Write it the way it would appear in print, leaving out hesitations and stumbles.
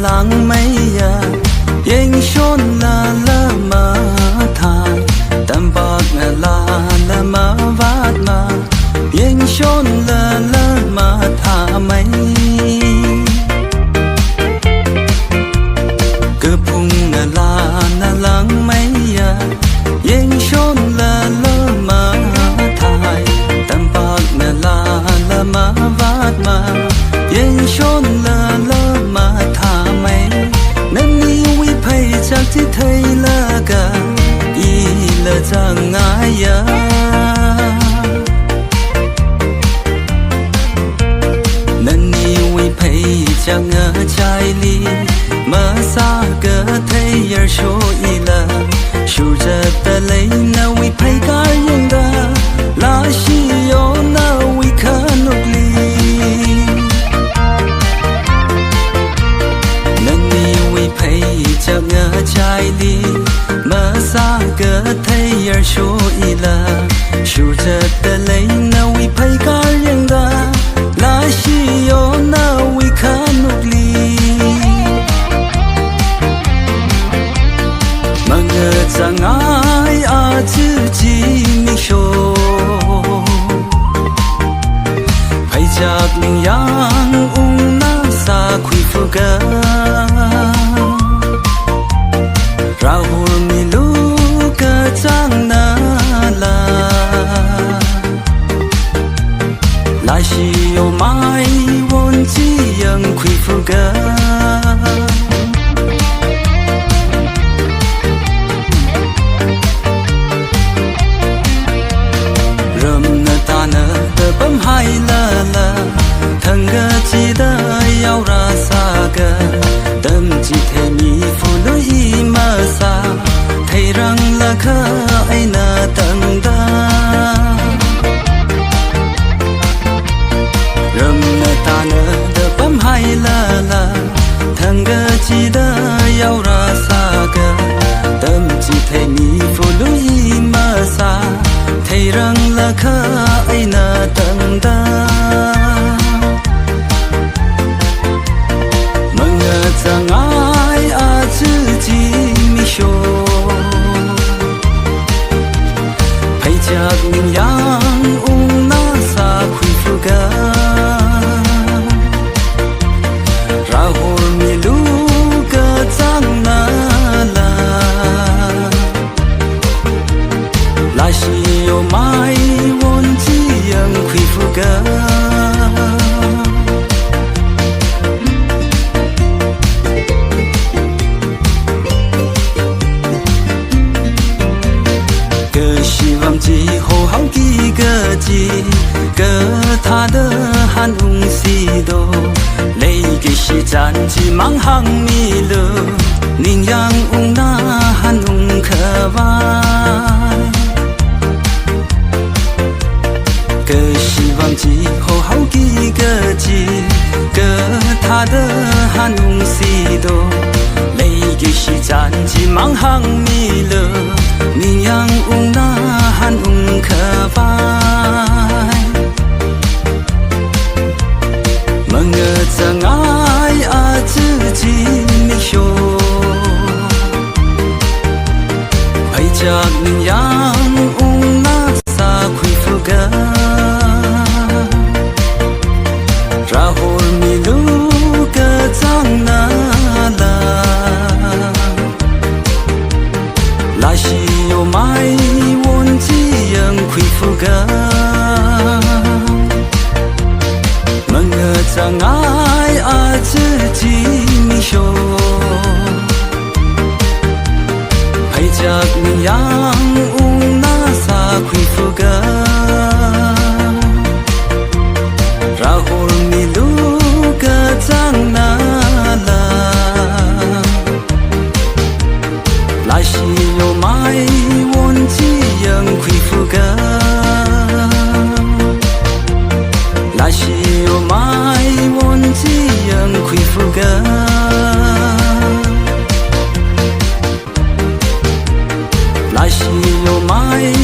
lang mấy ya yên shôn la ma than tam bạc la ma vát ma yên shôn la ma tha mấy cơ phung la lang mấy ya yên shôn la ma thai tam bạc la ma vát ma yên shôn la ma tha mấy nên đi uy phây chắc chỉ thấy là cả y là chẳng ai ya nên đi uy phây chẳng ở trái li mà xa cơ thấy ở số y là số giờ ta lấy na uy phây cả những đó là chỉ yo na uy khăn nộp li thấy chẳng ở trái đi mà xa cơ thấy ở số y là số giờ ta lấy na uy phây cả những đó là chỉ yo na uy khăn nộp li mà ngờ chẳng ai chứ chỉ mình số phải chắc mình yang na xa khuy phu cơ Rahul milu ke chang na la shi yo mai won ji yang khui phu ga ram na ta na de bam hai la thang ga chi da yau ra sa ga tâm chỉ thể mi phu lối mà xa thấy rằng là khờ ai na tận ta rầm na ta na đờ bấm hay la thằng gơ chỉ đã yau ra xa gơ tâm chỉ thể mi phu lối mà xa thấy rằng là khờ ai na tận ta chẳng ai chứ chỉ mi show phải chắc mình yang na sa khui phu ga Rahul milu ke chang na la shi yo mai won ji yang khui phu ga chỉ hồ hậu kỳ cơ chỉ cơ tha đỡ han ung si đô lấy cái sĩ chan chỉ mang hàng mi lơ ninh yang ung na han ung khờ vai cơ sĩ vang chỉ hồ hậu kỳ cơ chỉ cơ tha đỡ han ung si đô lấy cái sĩ chan chỉ mang hàng mi lơ ninh yang ung na han ung khờ vai mà ngờ chẳng ai chứ chỉ mình show phải chắc mình yang ung na xa khuy phu ga Rahul milu ke chang na la shi yo mai won ji yang khuy phu ga mà ngờ chẳng ai chứ chỉ mình show phải chắc mình yang ung na xa khuy phu ga Rahul milu ke chang na la shi yo mai won ji yang khuy phu ga 那是我买我只样亏负个，那是我买。